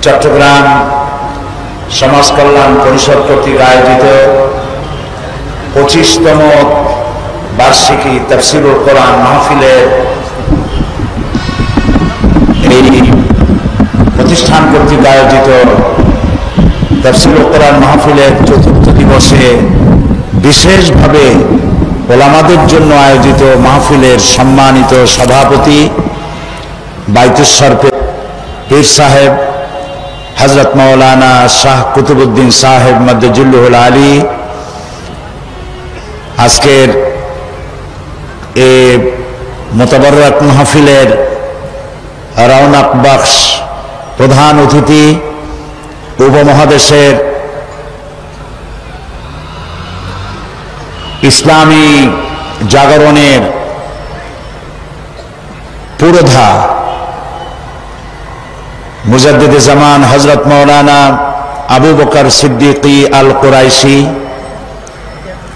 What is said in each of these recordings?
চট্টগ্রাম সমাজ কল্যাণ পরিষদ কর্তৃক আয়োজিত 25তম বার্ষিকী তাফসীরুল কোরআন মাহফিলের এই প্রতিষ্ঠান কর্তৃক আয়োজিত তাফসীরুল কোরআন মাহফিলের চতুর্থ দিবসে বিশেষভাবে ওলামাদের জন্য আয়োজিত মাহফিলের সম্মানিত সভাপতি বাইতুস পীর সাহেব হযরত মাওলানা শাহ কুতুবউদ্দিন সাহেব মাদ্দাজিল্লুহুল আলী, আজকের এই মোতাবাররক মাহফিলের রওনাক বখশ প্রধান অতিথি উপমহাদেশের ইসলামী জাগরণের পুরোধা মুজাদ্দিদে জামান হযরত মাওলানা আবু বকর সিদ্দিকী আল কুরাইশি,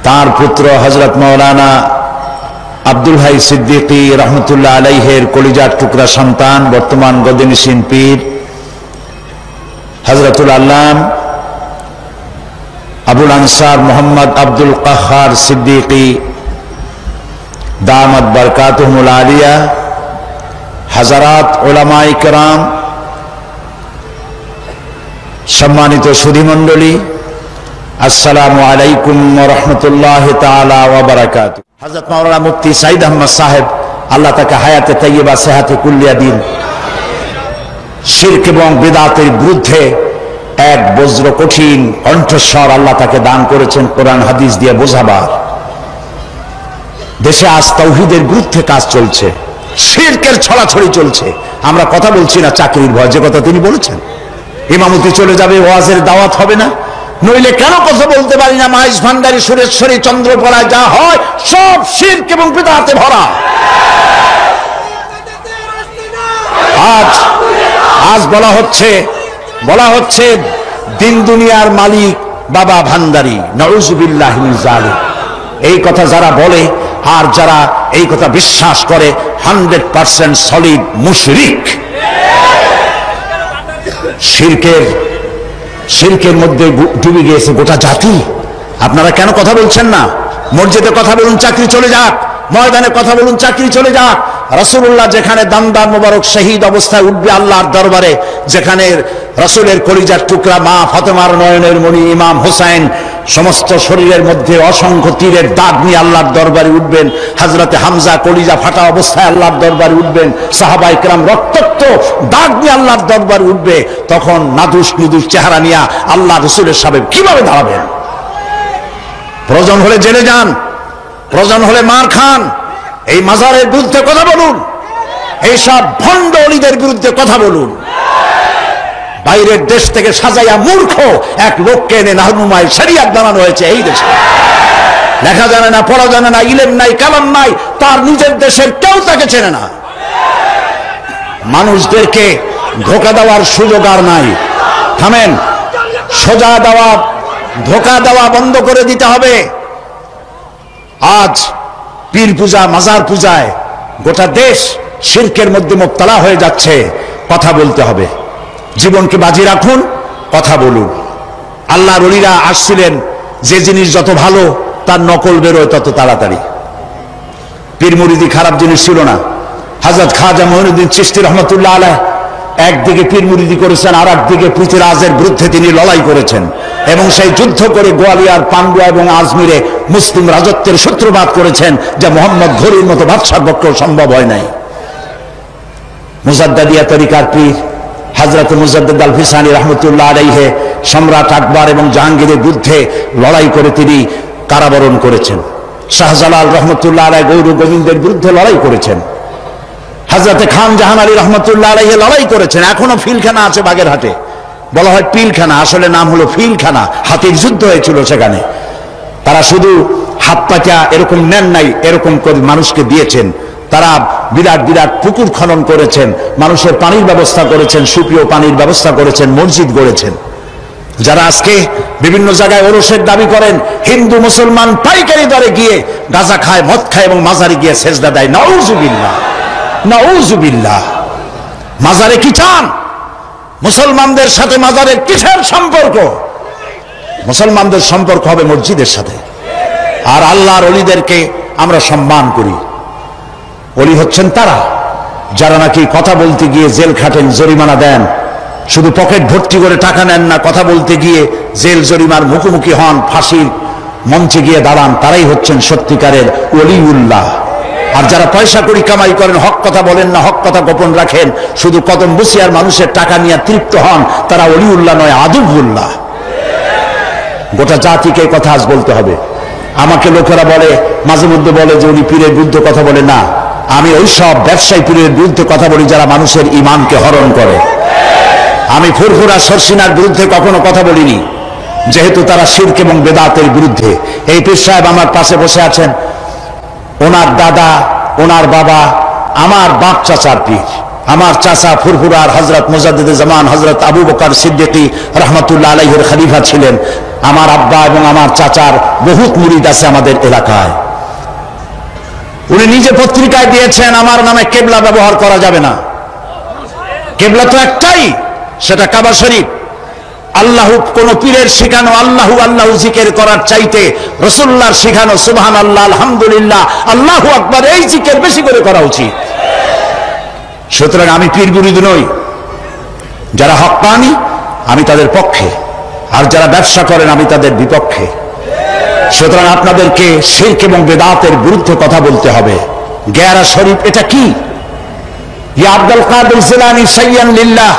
তার পুত্র হযরত মাওলানা আব্দুল হাই সিদ্দিকী রহমতুল্লাহ আলাইহের কলিজার টুকরা সন্তান, বর্তমান গদিনিশীন পীর হযরতুল আল্লাম আবুল আনসার মোহাম্মদ আব্দুল কাহ্হার সিদ্দিকী দামাত বরকাতুহুল আলিয়া, হাজারাত উলামায়ে কেরাম, সম্মানিত সুধীমণ্ডলী, আসসালামু আলাইকুম ওয়া রাহমাতুল্লাহি তাআলা ওয়া বারাকাতুহু। হযরত মাওলানা মুফতি সাঈদ আহমদ সাহেব, আল্লাহ তাকে হায়াতে তাইয়্যিবা সেহাতে কুল্লিয়া দিন, শিরক এবং বিদআতের বিরুদ্ধে এক বজ্র কঠিন কণ্ঠস্বর আল্লাহ তাকে দান করেছেন কোরআন হাদিস দিয়ে বোঝাবার। দেশে আজ তাওহীদের বিরুদ্ধে কাজ চলছে, শিরকের ছড়াছড়ি চলছে। আমরা কথা বলছি না চাকরির ভয়, যে কথা তিনি বলেছেন, ইমামতি চলে যাবে, ওয়াজের দাওয়াত হবে না, নইলে কেন কথা বলতে পারি না? মাইজ ভান্ডারী, সুরেশ্বরী, চন্দ্রকলায় যা হয় সব শিরক এবং বিদআতে ভরা। আজ বলা হচ্ছে দিন দুনিয়ার মালিক বাবা ভান্ডারী, নাউযুবিল্লাহি মিন যালিক। এই কথা যারা বলে আর যারা এই কথা বিশ্বাস করে 100% সলিড মুশরিক। শিরকের মধ্যে ডুবে গিয়েছে গোটা জাতি। আপনারা কেন কথা বলছেন না? মসজিদে কথা বলুন, চাকরি চলে যাক, ময়দানে কথা বলুন, চাকরি চলে যাক। রাসূলুল্লাহ যেখানে দামদার মোবারক শহীদ অবস্থায় উঠবে আল্লাহর দরবারে, যেখানে রাসূলের কলিজার টুকরা মা ফাতেমার নয়নের মণি ইমাম হোসেন সমস্ত শরীরের মধ্যে অসংখ্য তীরের দাগ নিয়ে আল্লাহর দরবারে উঠবেন, হযরতে হামজা কলিজা ফাটা অবস্থায় আল্লাহর দরবারে উঠবেন, সাহাবায়ে কেরাম রক্তাক্ত দাগ নিয়ে আল্লাহর দরবারে উঠবে, তখন নাদুস নুদুস চেহারা নিয়ে আল্লাহ রাসূলের সামনে কিভাবে দাঁড়াবেন? প্রয়োজন হলে জেলে যান, প্রয়োজন হলে মার খান, এই মাজারের বিরুদ্ধে কথা বলুন, এইসব ভণ্ড অলিদের বিরুদ্ধে কথা বলুন। বাইরের দেশ থেকে সাজাইয়া মূর্খ এক লোককে এনে নাহনুমায় শরিয়াত বানানো হয়েছে। এই দেশে লেখা জানে না, পড়া জানে না, ইলম নাই, কালাম নাই, তার নিজের দেশের কেউ তাকে চেনে না। মানুষদেরকে ধোঁকা দেওয়ার সুযোগ আর নাই। থামেন, সোজা দেওয়া, ধোঁকা দেওয়া বন্ধ করে দিতে হবে। আজ পীর পূজা, মাজার পূজায় গোটা দেশ শিরকের মধ্যে মুবতালা হয়ে যাচ্ছে। কথা বলতে হবে, জীবনকে বাজি রাখুন, কথা বলুন। আল্লাহর ওলিরা আসছিলেন, যে জিনিস যত ভালো তার নকল বেরোয় তত তাড়াতাড়ি। পীর মুরিদি খারাপ জিনিস ছিল না। হযরত খাজা মঈনুদ্দিন চিশতি রহমতুল্লাহ আলাইহ একদিকে পীর মুরিদি করেছেন, আর একদিকে পৃথিরাজের বিরুদ্ধে তিনি লড়াই করেছেন, এবং সেই যুদ্ধ করে গোয়ালিয়ার, পান্ডুয়া এবং আজমিরে মুসলিম রাজত্বের সূত্রপাত করেছেন, যা মোহাম্মদ ঘুরির মতো বাদশার পক্ষেও সম্ভব হয় নাই। মুজাদ্দাদিয়া তরিকার পীর হযরত মুজাদ্দিদ আল ফিসানি রহমতুল্লাহ আলাইহি সম্রাট আকবর এবং জাহাঙ্গীরের বিরুদ্ধে লড়াই করে তিনি কারাবরণ করেছেন। শাহজালাল রহমতুল্লাহ আলাইহি গৌর গোবিন্দের বিরুদ্ধে লড়াই করেছেন। হযরতে খান জাহান আলী রহমতুল্লাহ আলাইহি লড়াই করেছেন। এখনো ফিলখানা আছে বাগেরহাটে, বলা হয় পিলখানা, আসলে নাম হলো ফিলখানা। হাতির যুদ্ধ হয়েছিল সেখানে। তারা শুধু হাত পাটা এরকম নেন নাই, এরকম করে মানুষকে দিয়েছেন। তারা বিরাট বিরাট পুকুর খনন করেছেন, মানুষের পানির ব্যবস্থা করেছেন, সুপেয় পানির ব্যবস্থা করেছেন, মসজিদ গড়েছেন। যারা আজকে বিভিন্ন জায়গায় ওরসের দাবি করেন, হিন্দু মুসলমান পাইকারি দরে গিয়ে গাঁজা খায়, মদ খায় এবং মাজারে গিয়ে সেজদা দেয়। নাউযুবিল্লাহ, নাউযুবিল্লাহ। মাজারে কি চান? মুসলমানদের সাথে মাজারের কিসের সম্পর্ক? মুসলমানদের সম্পর্ক হবে মসজিদের সাথে। আর আল্লাহর ওলিদেরকে আমরা সম্মান করি। ওলি হচ্ছেন তারা যারা নাকি কথা বলতে গিয়ে জেল খাটেন, জরিমানা দেন, শুধু পকেট ভর্তি করে টাকা নেন না, কথা বলতে গিয়ে জেল জরিমার মুখোমুখি হন, ফাঁসির মঞ্চে গিয়ে দাঁড়ান, তারাই হচ্ছেন সত্যিকারের ওলিউল্লাহ। আর যারা পয়সা করি কামাই করেন, হক কথা বলেন না, হক কথা গোপন রাখেন, শুধু কদম বসিয়ার মানুষের টাকা নিয়ে তৃপ্ত হন, তারা ওলিউল্লাহ নয়, আদুবুল্লাহ। গোটা জাতিকে কথা আজ বলতে হবে। আমাকে লোকেরা বলে, মাঝে মধ্যে বলে যে উনি পীরের বিরুদ্ধে কথা বলে। না, আমি ওই সব ব্যবসায়ী পীরের বিরুদ্ধে কথা বলি যারা মানুষের ঈমানকে হরণ করে। আমি ফুরফুরা সরসিনার বিরুদ্ধে কখনো কথা বলিনি, যেহেতু তারা শিরক এবং বেদাতের বিরুদ্ধে। এই পীর সাহেব আমার পাশে বসে আছেন, ওনার দাদা, ওনার বাবা আমার বাপ চাচার পীর। আমার চাচা ফুরফুরার হযরত মুজাদ্দিদে জামান হযরত আবু বকর সিদ্দিকী রাহমাতুল্লাহ আলাইহির খলিফা ছিলেন। আমার আব্বা এবং আমার চাচার বহুত মুরিদ আছে আমাদের এলাকায়। উনি নিজে পত্রিকায় দিয়েছেন আমার নামে কেবলা ব্যবহার করা যাবে না। কেবলা তো একটাই, সেটা কাবা শরীফ। আল্লাহ, কোন পীরের শিখানো আল্লাহু আল্লাহু জিকির করার চাইতে রাসূলুল্লাহর শিখানো সুবহানাল্লাহ, আলহামদুলিল্লাহ, আল্লাহু আকবার, এই জিকির বেশি করে করা উচিত। সুতরাং আমি পীর বিরোধী নই। যারা হক্কানি আমি তাদের পক্ষে, আর যারা ব্যবসা করেন আমি তাদের বিপক্ষে। সুতরাং আপনাদেরকে শিরক এবং বেদাতের বিরুদ্ধে কথা বলতে হবে। গেরা শরীফ এটা কি? ইয়া আব্দুল কাদের জিলানী সাইয়্যান লিল্লাহ,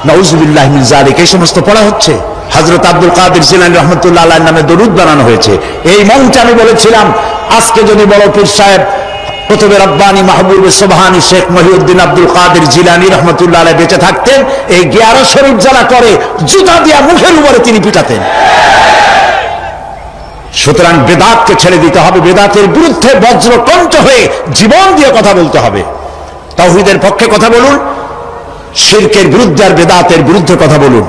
নাউযুবিল্লাহি মিন যালিক, এই সমস্ত পড়া হচ্ছে। হযরত আব্দুল কাদের জিলানী রাহমাতুল্লাহ আলাইহির নামে দরুদ বানানো হয়েছে। এই মঞ্চে আমি বলেছিলাম, আজকে যদি বড় পীর সাহেব কুতুবে রব্বানী মাহবুবে সুবহানী শেখ মহিউদ্দিন আব্দুল কাদের জিলানী রাহমাতুল্লাহ আলাইহি বেঁচে থাকতেন, এই গেরা শরীফ যারা করে জুতা দিয়া মুখের উপরে তিনি পিটাতেন। সুতরাং বেদাতকে ছেড়ে দিতে হবে, বেদাতের বিরুদ্ধে বজ্রকণ্ঠ হয়ে জীবন দিয়ে কথা বলতে হবে। তাওহীদের পক্ষে কথা বলুন, শিরকের বিরুদ্ধে আর বেদাতের বিরুদ্ধে কথা বলুন।